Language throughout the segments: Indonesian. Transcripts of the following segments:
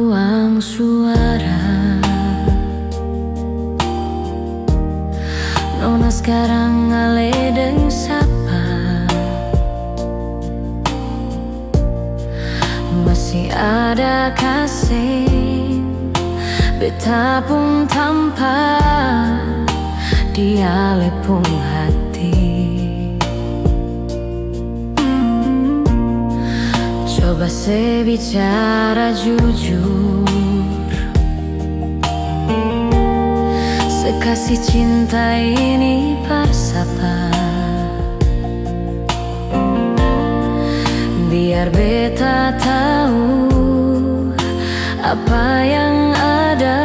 ruang suara. Nona sekarang ale deng sapa, masih ada kasih beta pun tanpa dia lepung hati. Coba saya bicara jujur, sekasih cinta ini bersapa, biar beta tahu apa yang ada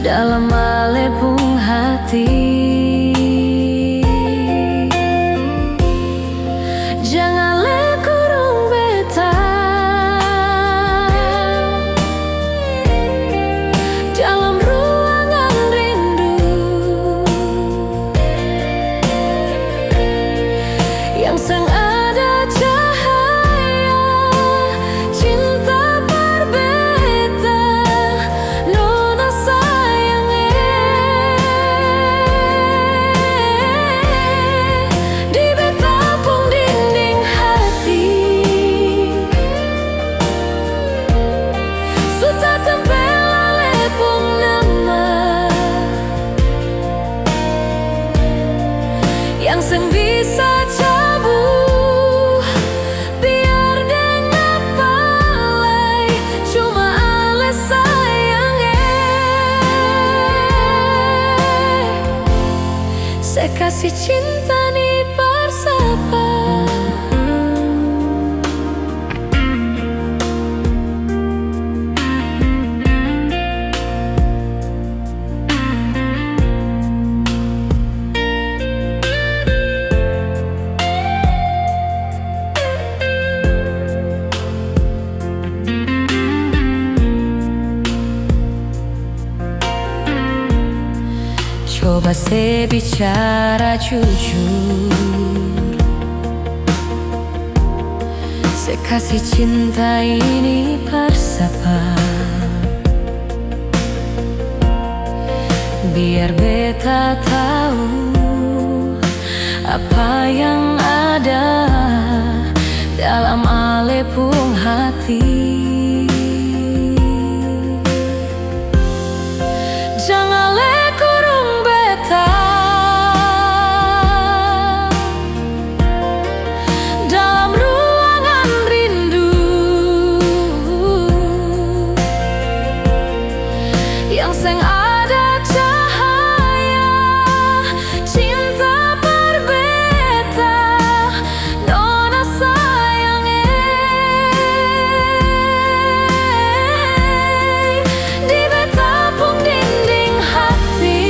dalam alepung hati. Jangan le kurung beta dalam ruangan rindu yang sang ada cahaya cinta berbeda. Nona sayang di beta pun dinding hati sudah tempel alepung nama yang sang bisa cabut biar dengan palai cuma ale sayang saya kasih cinta nih bersapa. Coba saya bicara jujur, saya kasih cinta ini bersapa, biar beta tahu apa yang ada dalam alepung hati. Jangan le kurung beta dalam ruangan rindu yang sang ada cahaya cinta berbeda. Nona sayang di beta pun dinding hati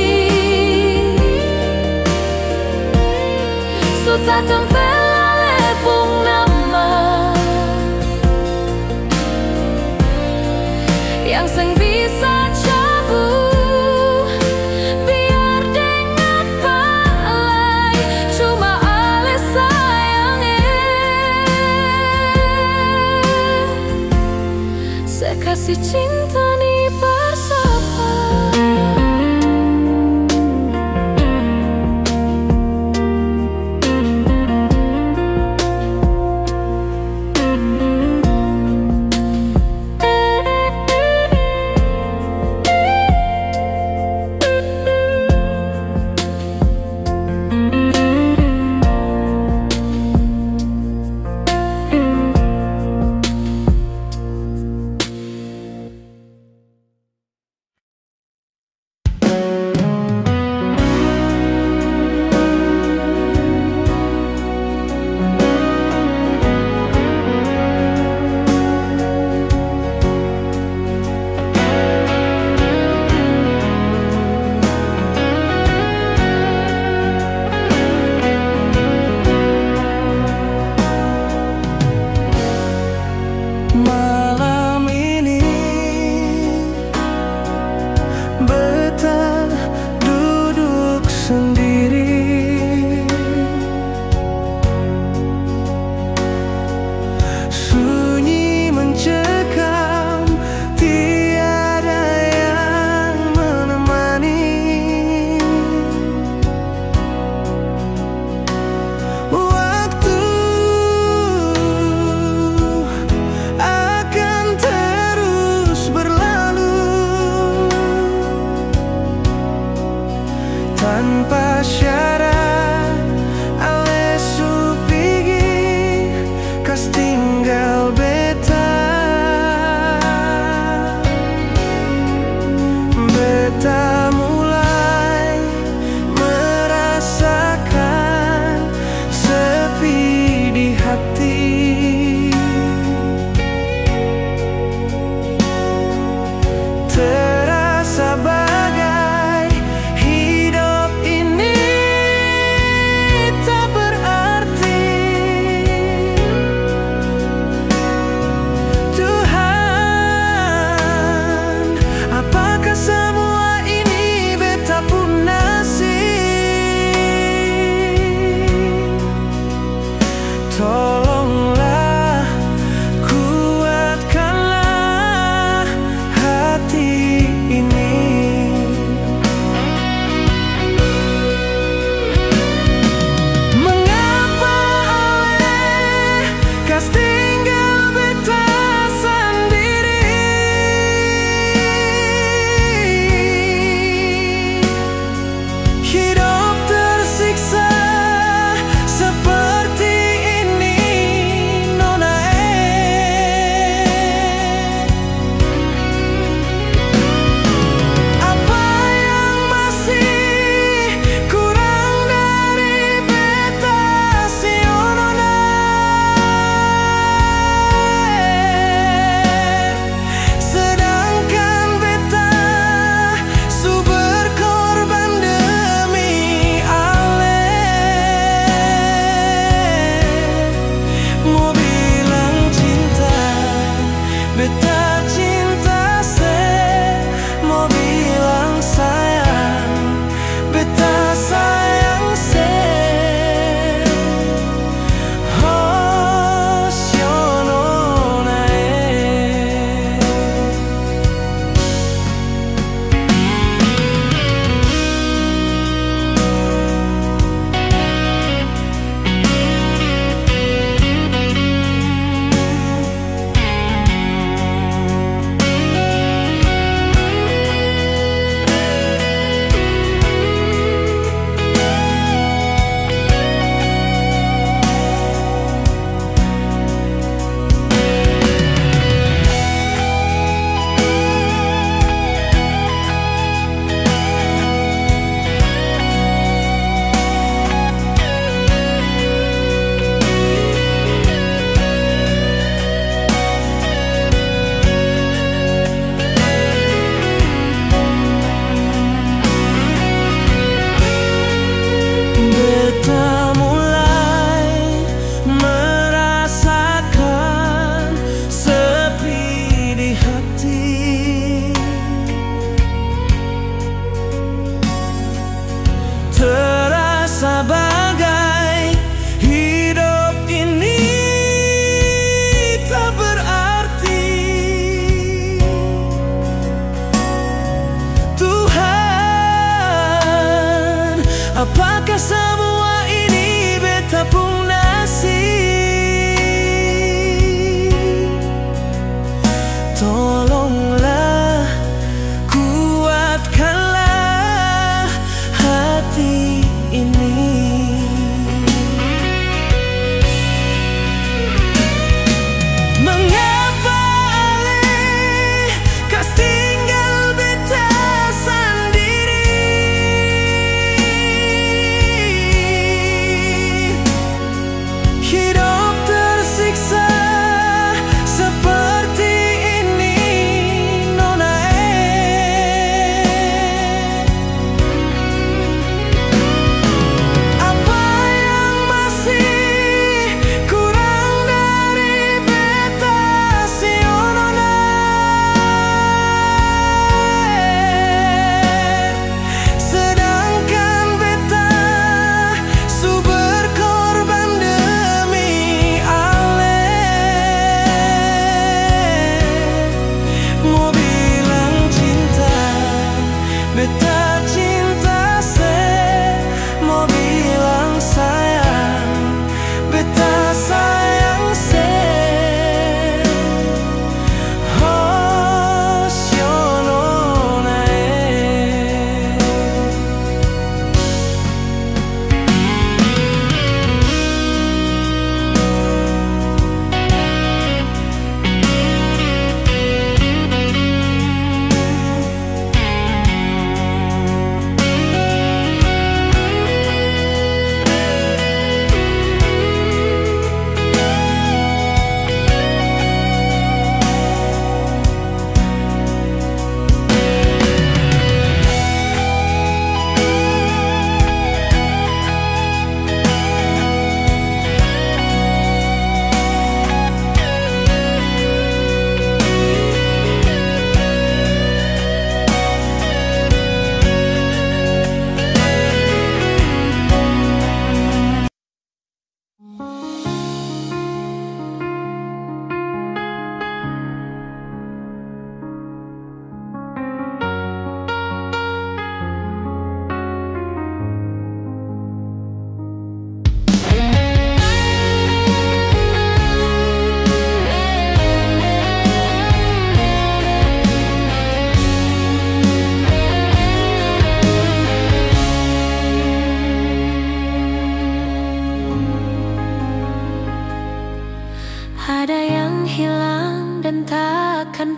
sudah tempel alepung nama yang sang bisa cabut biar dengan palai cuma ale sayang saya kasih cinta nih bersapa.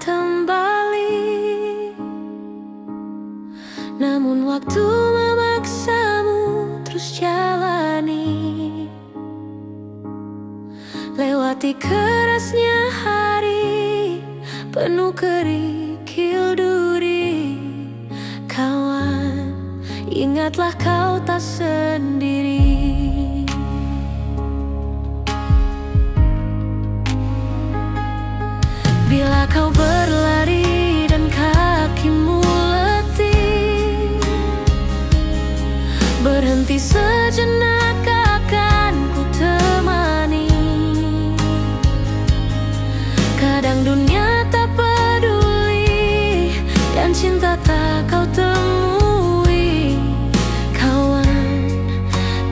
kembali, namun waktu memaksamu terus jalani. Lewati kerasnya hari penuh kerikil duri. Kawan, ingatlah kau tak sendiri. Bila kau berlari dan kakimu letih, berhenti sejenak akan ku temani. Kadang dunia tak peduli dan cinta tak kau temui. Kawan,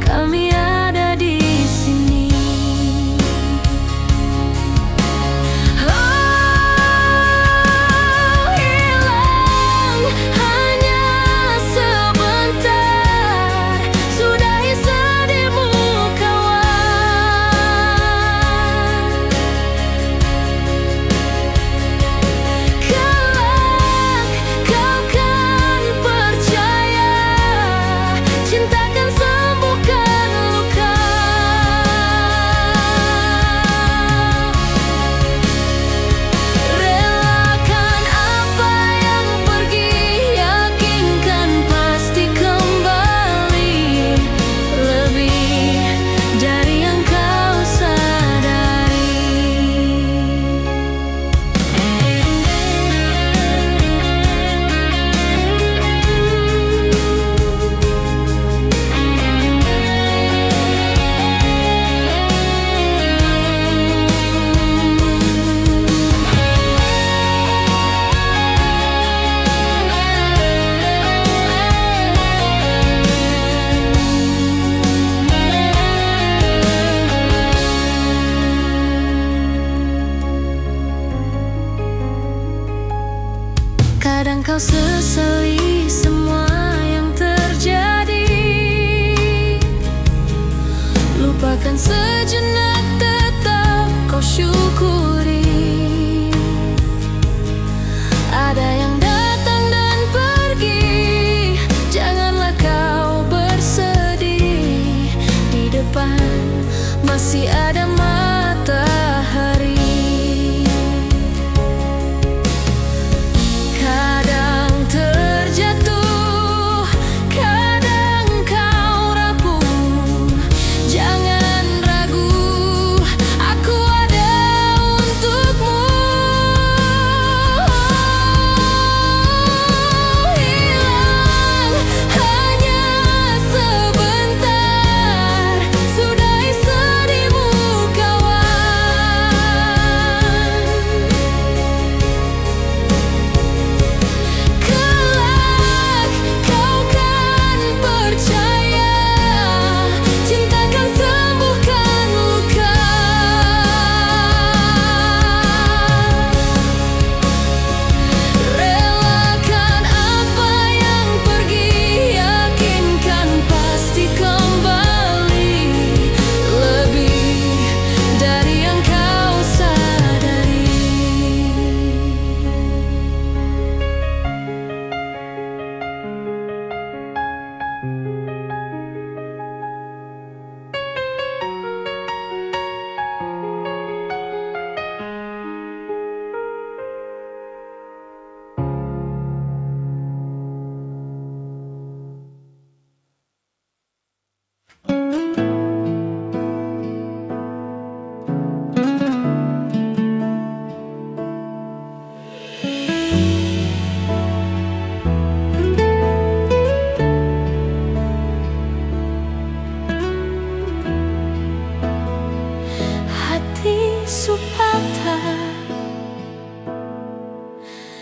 kami ada di sini. Kadang kau sesali semua yang terjadi, lupakan sejenak, tetap kau syukuri. Ada yang datang dan pergi, janganlah kau bersedih. Di depan masih ada matahari.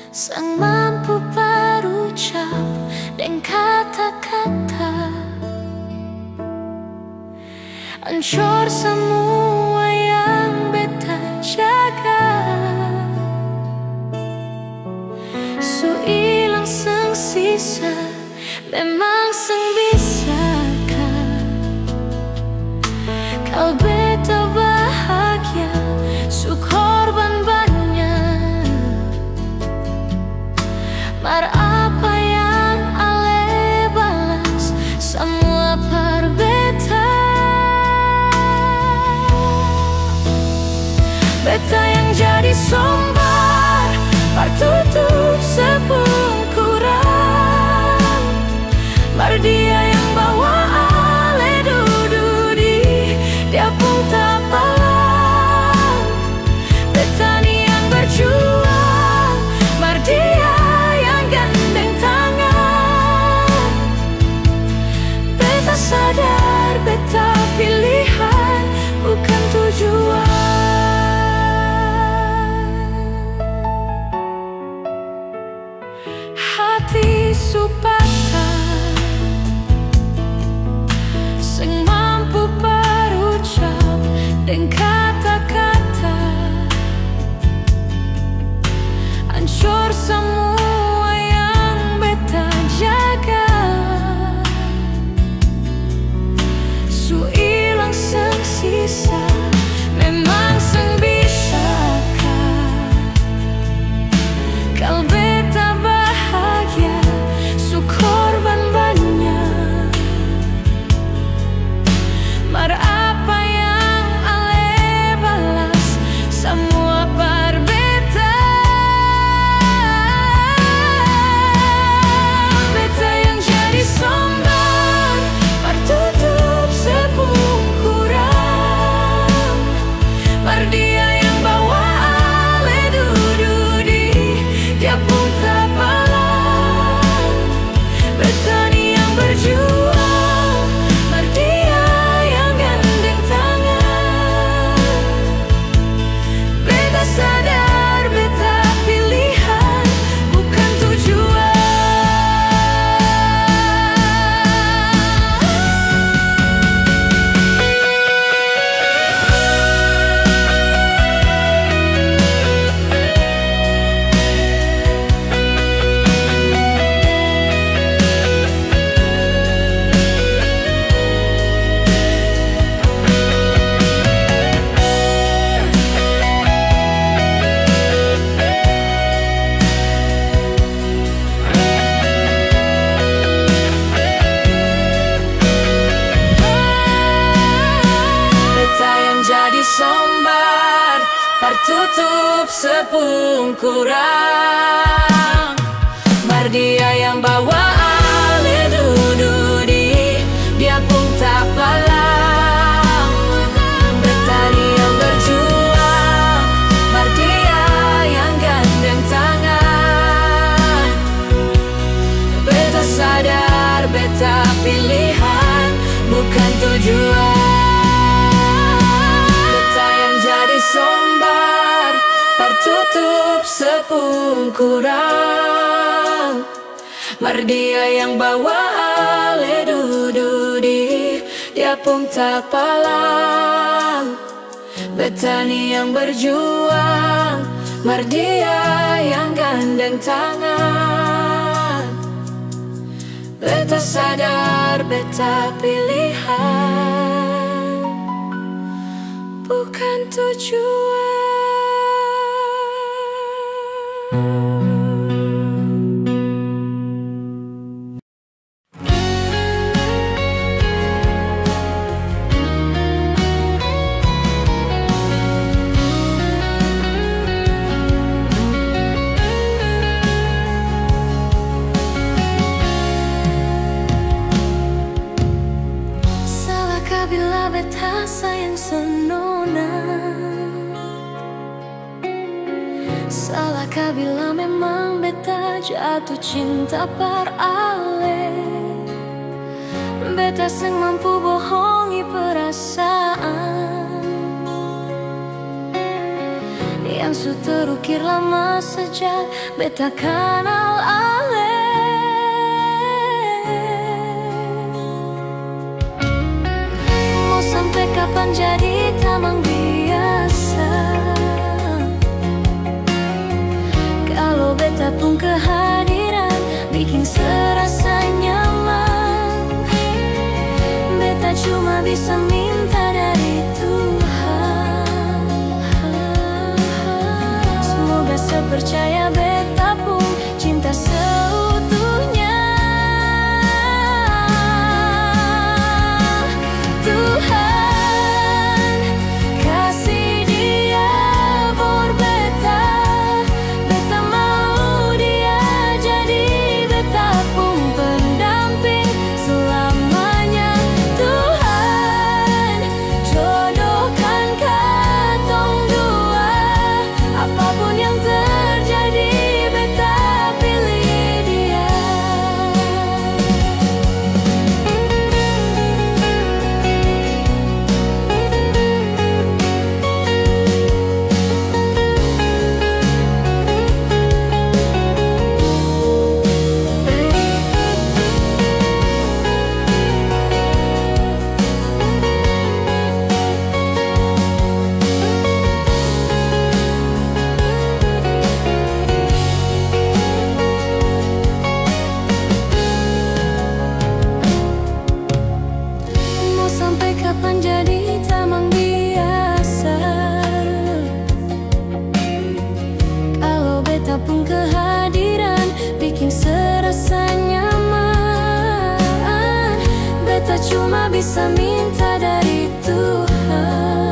Sang mampu berucap dan kata-kata, hancur semua yang beta jaga. Su ilang sang sisa, memang sang bisakah kau beta bahagia, su korban banyak. Mar apa yang ale balas semua par beta. Beta yang jadi sombar, par tutup sepungkuran. Mar dia yang bawa ale dududi, dia pun tak palang. Beta ni yang berjuang, mar dia yang gandeng tangan. Beta sadar, beta pilihan bukan tujuan. Hati supata sing mampu berucap dan kata-kata hancur semua yang beta jaga. Su ilang seng sisa memang seng bisakah kal beta bahagia su korban banyak. Mar apa yang ale balas semua par beta. Beta yang jadi sombar, par tutup sepungkuran. Mar dia yang bawa ale dududi, dia pun tak palang. Beta ni yang berjuang, mar dia yang gandeng tangan. Beta sadar, beta pilihan bukan tujuan. Beta yang jadi sombar, par tutup sepungkuran. Mar dia yang bawa ale dududi, dia pun tak palang. Beta ni yang berjuang, mar dia yang gandeng tangan. Beta sadar, beta pilihan bukan tujuan. Beta yang jadi sombar, par tutup sepungkuran. Mar dia yang bawa ale dududi, dia pun tak palang. Beta ni yang berjuang, mar dia yang gandeng tangan. Beta sadar, beta pilihan bukan tujuan. Salahkah bila beta sayang senona? Salahkah bila memang beta jatuh cinta par ale? Beta seng mampu bohongi perasaan yang su terukir lama sejak beta kenal ale. Mau sampai kapan jadi tamang biasa? Kalau beta pun kehadiran bikin serasa nyaman. Beta cuma bisa minta dari Tuhan. Semoga sepercaya beta pun cinta beta cuma bisa minta dari Tuhan.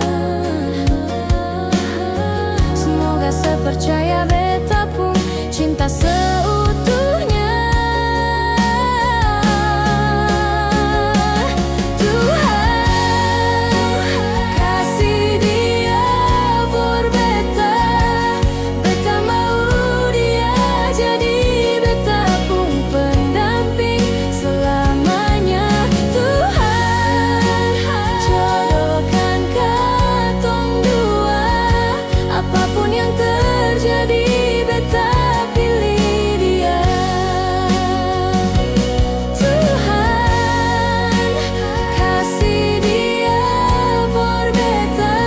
Semoga sepercaya beta pun cinta seutuhnya. Tuhan kasih dia for beta, beta mau dia jadi beta pun pendamping selamanya. Tuhan jodohkan katong dua, apapun yang terjadi beta pilih dia. Tuhan kasih dia for beta,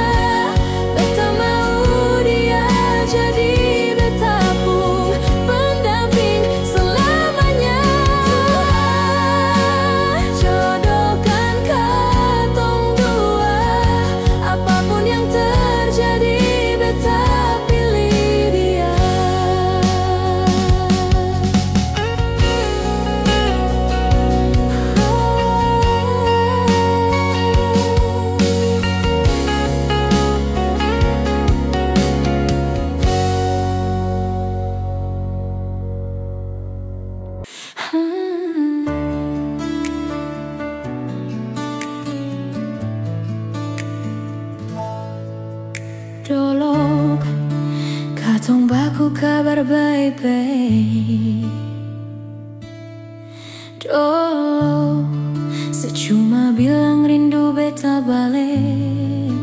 beta mau dia jadi beta pun pendamping selamanya. Tuhan jodohkan katong dua, apapun yang terjadi beta pilih dia. Dolok katong baku kabar baik-baik. Dolok secuma bilang rindu beta balik.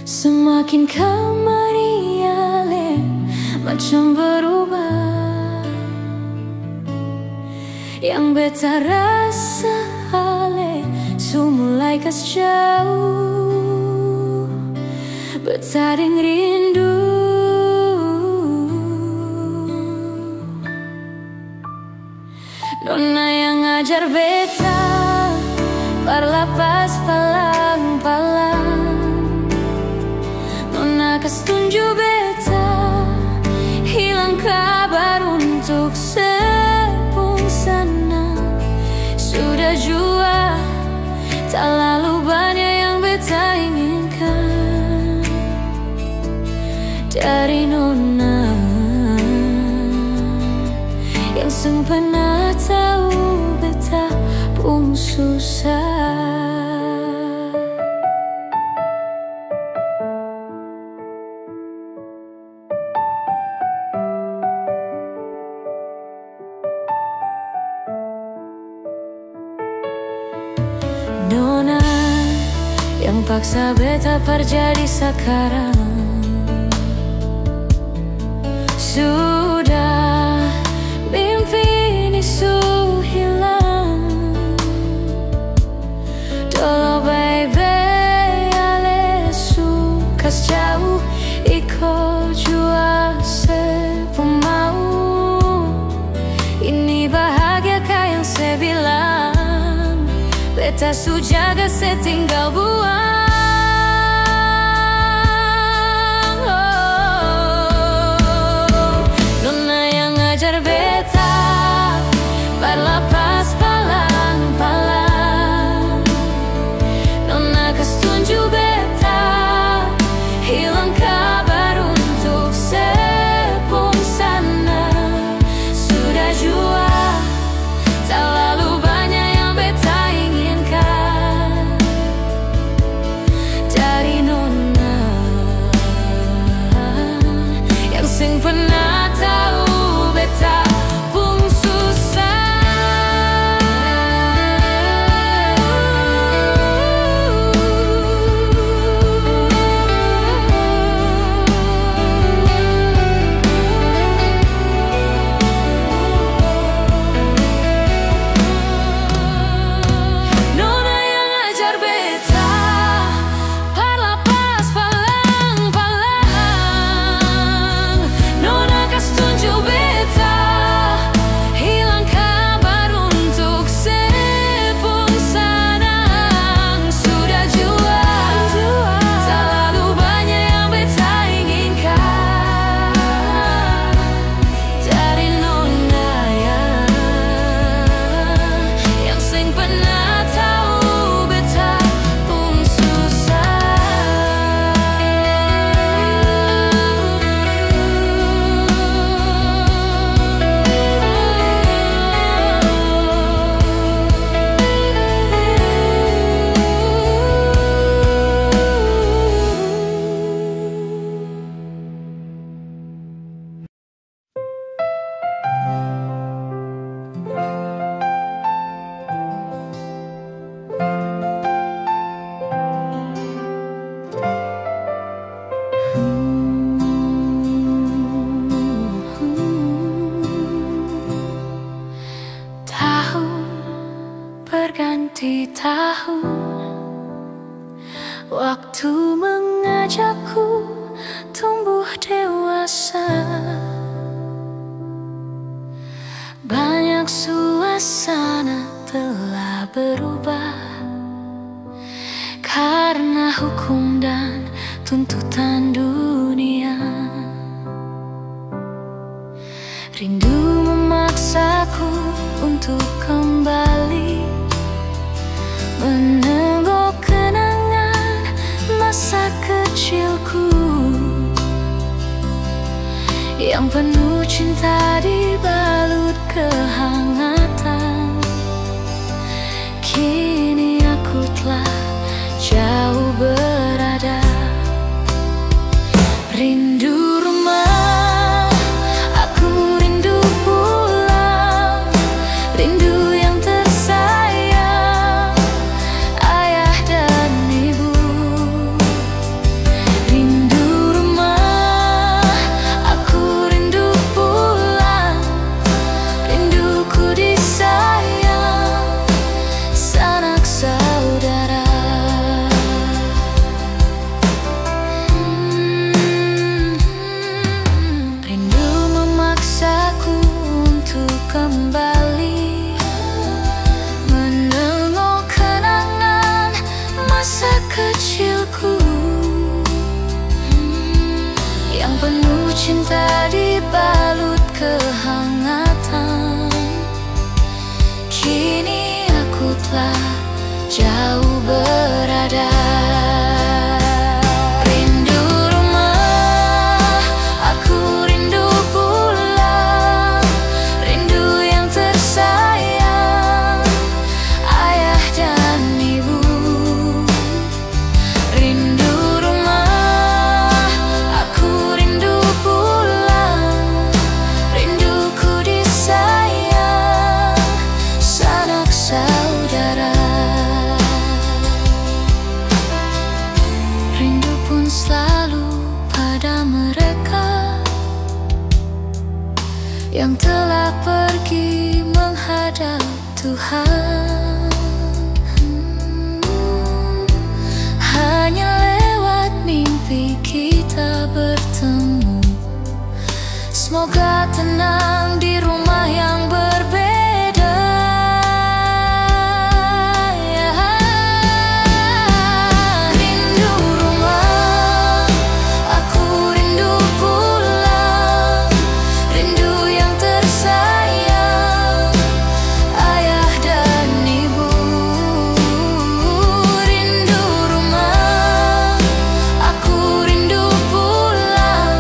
Semakin kamari ale macam berubah. Yang beta rasa ale su mulai kas jauh, betaring rindu. Nona yang ngajar beta parlapas palang-palang. Nona kas tunju beta hilang kabar untuk sepung sana. Sudah jua tak lalu banyak yang beta inginkan dari Nona yang sempena tahu beta pun susah. Nona yang paksa beta terjadi sekarang. Sudah mimpi ini su hilang. Dolo baby ale su kas jauh iko jua sepemau. Ini bahagia kah yang saya bilang, beta su jaga setinggal buang. Beta berlepas palang-palang. Nona kas tunju beta hilang kabar untuk sepung sana. Sudah jua tak lalu banyak yang beta inginkan ganti tahun, waktu mengajakku tumbuh dewasa. Banyak suasana telah berubah karena hukum dan tuntutan dunia. Rindu memaksaku untuk kembali menengok kenangan masa kecilku yang penuh cinta dibalut kehangatan. Kini aku telah jauh berada. Rindu rumah, aku rindu pulang, rindu yang tersayang, ayah dan ibu. Rindu rumah, aku rindu pulang, rinduku disayang, sanak saudara. Rindu memaksaku untuk kembali menengok kenangan masa kecilku yang penuh cinta dibalut kehangatan. Kini aku telah jauh berada. Rindu rumah, aku rindu pulang, rindu yang tersayang, ayah dan ibu. Rindu rumah, aku rindu pulang, rinduku disayang, sanak saudara. Rindu pun selalu pada mereka yang telah pergi menghadap Tuhan. Hanya lewat mimpi kita bertemu. Semoga tenang di rumah yang berbeda. Rindu rumah, aku rindu pulang, rindu yang tersayang, ayah dan ibu. Rindu rumah, aku rindu pulang,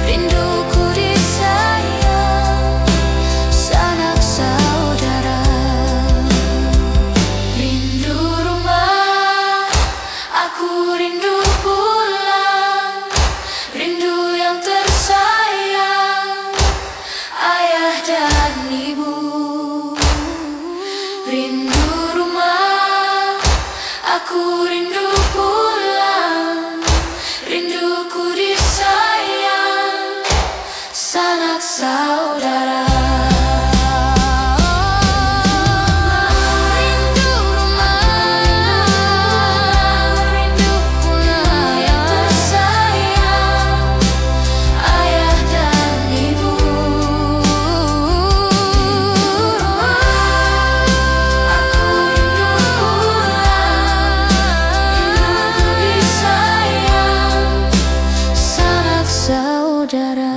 rinduku disayang, sanak saudara. Rindu rumah, aku rindu pulang, rindu yang tersayang, ayah dan ibu. Rindu rumah, aku rindu pulang, rinduku disayang, sanak saudara. Rindu rumah, rindu pulang yang tersayang, ayah dan ibu. Aku rindu pulang, rinduku disayang, sanak saudara.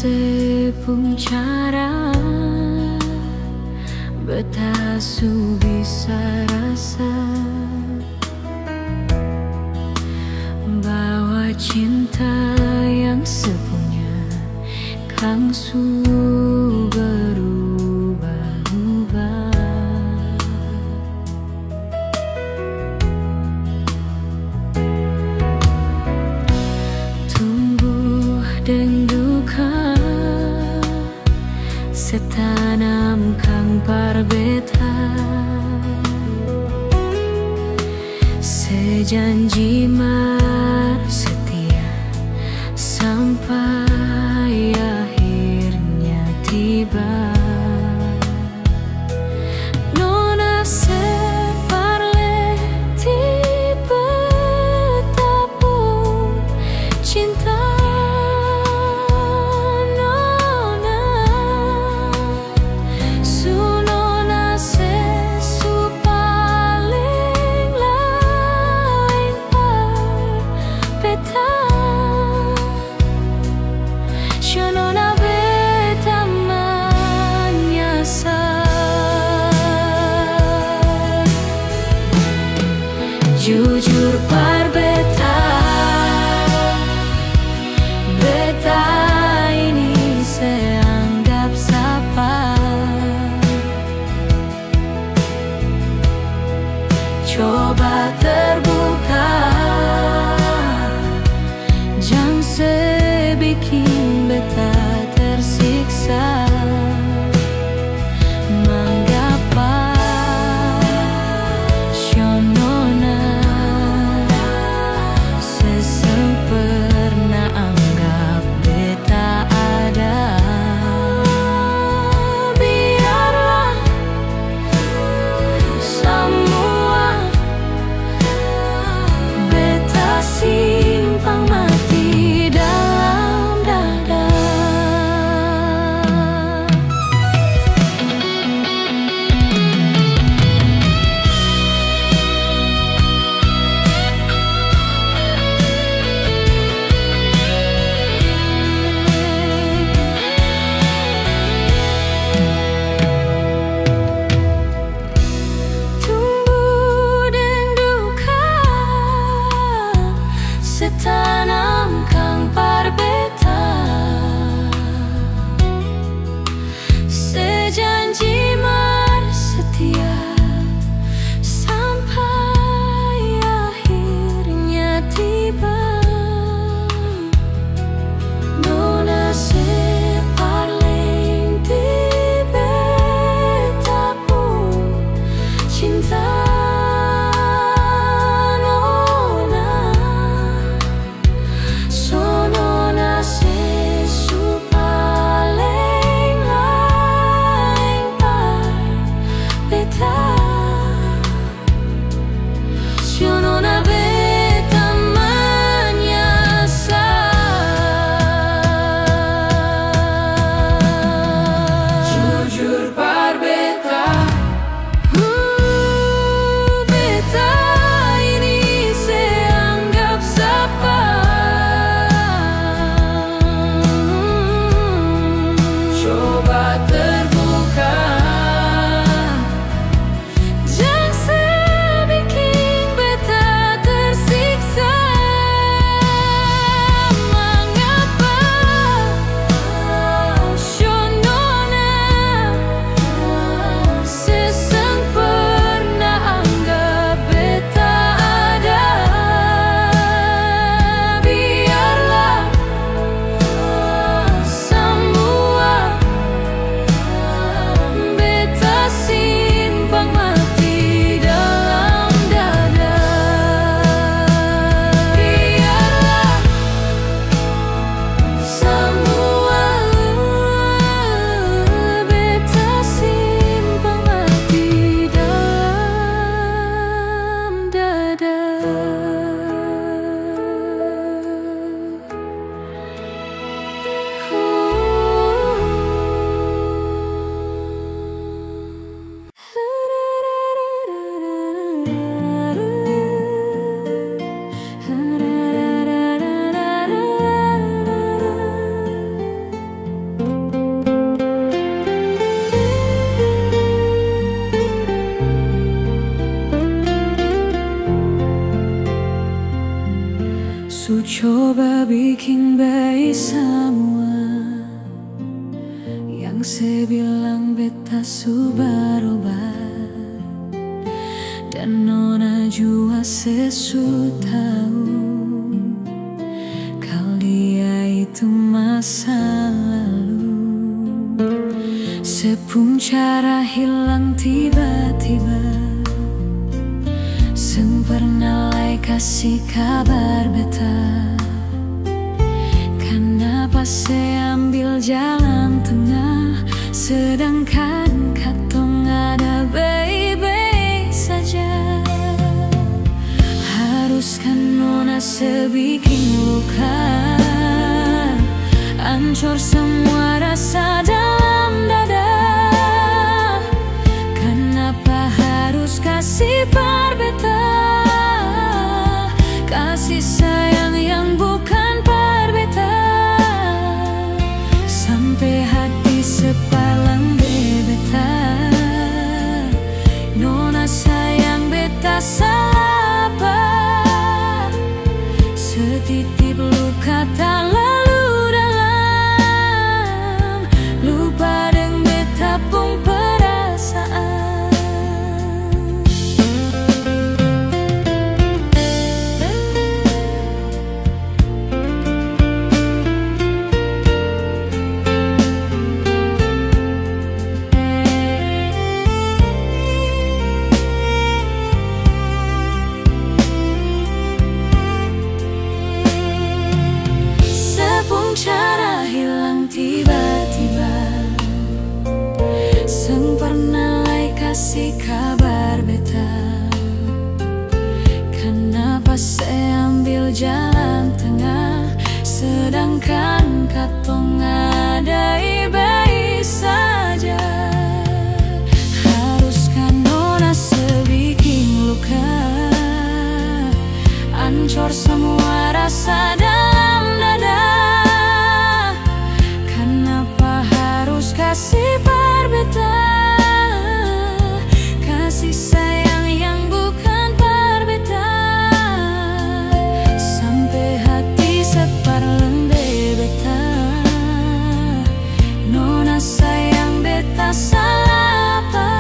Sepung cara betasu bisa rasa su berubah-ubah. Tumbuh deng duka setanam kang parbeta, sejanji mar setia sampai akhirnya tiba. Nona separle tiba tapung cinta. Jujur parbeta, beta ini seanggap sapa. Coba terbuka, jangan sebikin beta tersiksa. Setanam kang parbeta, sejanji mar setia sampai akhirnya tiba. Nona separling tiba tapung cinta. Su coba bikin baik semua, se bilang beta su berubah, dan nona jua sesu tahu kalau dia itu masa lalu. Sepung cara hilang tiba-tiba, seng pernah kasih kabar beta. Kenapa saya ambil jalan tengah, sedangkan katong ada baik-baik saja. Haruskan nona sebikin luka, hancur semua rasa dalam dada. Kenapa harus kasih beta? Kasih sayang yang bukan beta, sampai hati sepalang beta. Nona sayang beta salah apa? Setitip luka tak lalu dalam, lupa deng beta pun perasaan. Cara hilang tiba-tiba, seng pernah kasih kabar beta. Kenapa saya ambil jalan tengah, sedangkan katong ada baik saja. Haruskan nona sebikin luka, hancur semua rasa dalam dada. Kasih beta, kasih sayang yang bukan beta, sampai hati separlem beta. Nona sayang beta salah apa?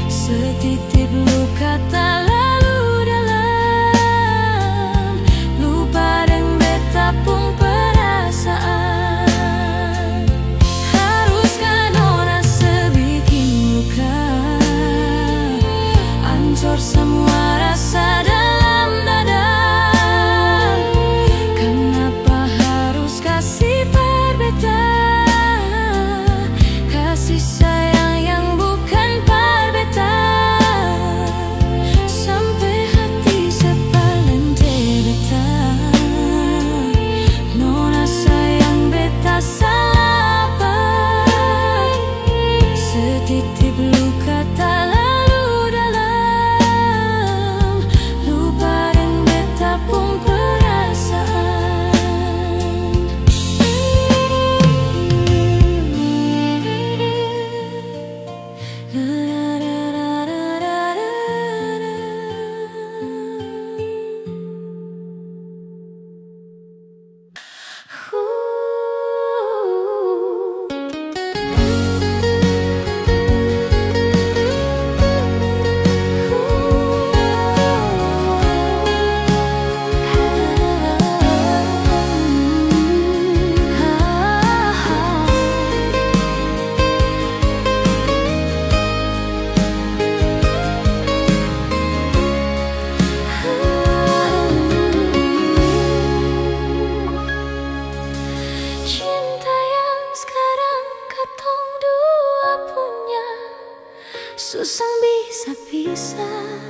Setitip luka tak lalu dalam, lupa deng beta pun perasaan. Semua rasa dalam dada. Kenapa harus kasih beta? Kasih sayang yang bukan beta, sampai hati sepaling beta. Nona sayang beta salah apa? Setitip luka tak pun perasaan. Susah bisa pisah,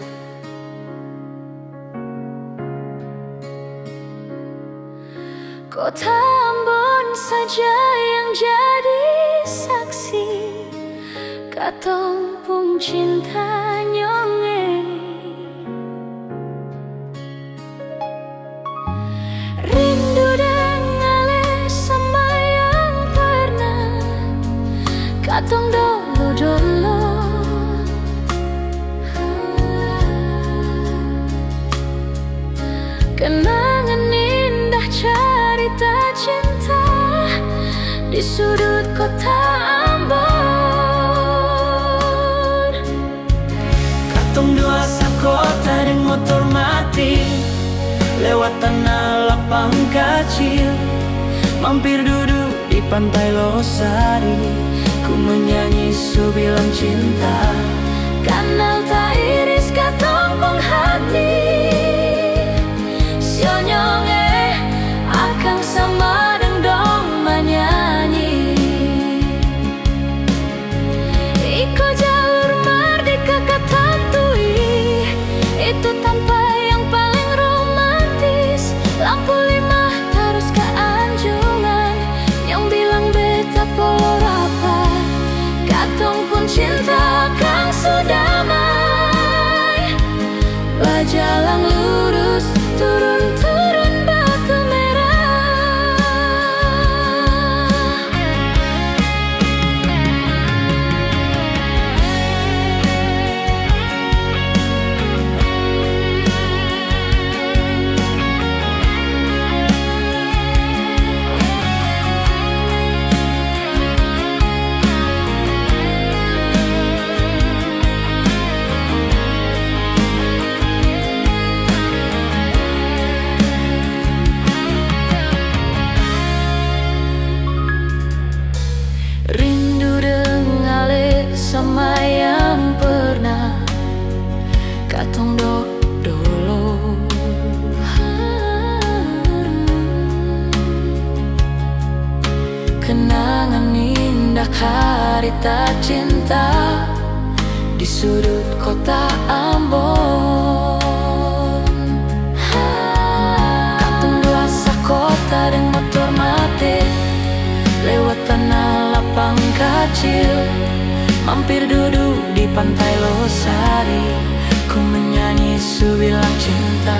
kota Ambon saja yang jadi saksi. Katong pun cinta nyonge, rindu dan ngale sama yang pernah katong dolo-dolo. Kenangan indah cerita cinta di sudut kota Ambon. Katong dua sakota deng motor mati, lewat tanah lapang kecil, mampir duduk di pantai Losari. Ku menyanyi subilang cinta, Kanal tak iris katong pung hati. Sionyonge akang sama deng dong menyanyi. Iko jalur merdeka katantui, itu tanpa yang paling romantis. Lampu 5 terus ke Anjungan, yang bilang beta polo rapat. Katong pun cinta kang sudamai, bajalang lurus turun-turun Batu Merah. Rindu dengale sama yang pernah katong dolo. Kenangan indah harita cinta di sudut kota Ambon. Katong dua sakota deng motor mati, lewat tanah lapang kecil, mampir duduk di pantai Losari. Ku menyanyi subilang cinta,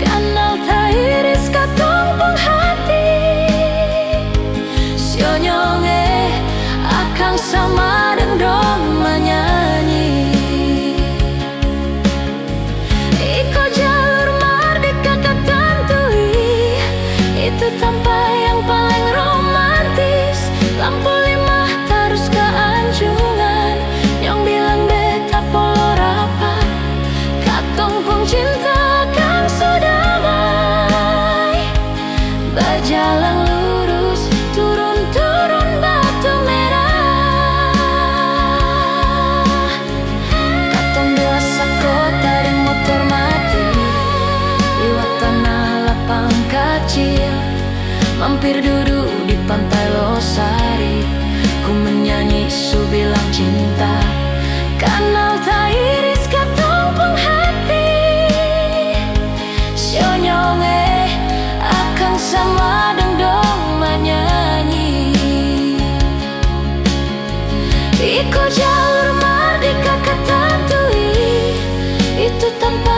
kanal tak iris katong pung hati. Sionyonge akang sama deng dong menyanyi. Iko jalur merdeka katantui, itu tanpa yang paling romantis. Lampu 5 terus ke Anjungan, yang bilang beta polo rapat. Katong pun cinta kang sudamai, bajalang lurus turun-turun Batu Merah. Katong dua sakota deng motor mati, lewat tanah lapang kecil, mampir duduk di pantai Losari. Ku menyanyi subilang cinta, kanal tak iris katong pung hati. Sionyonge akang sama deng dong menyanyi. Iko jalur merdeka katantui, itu tanpa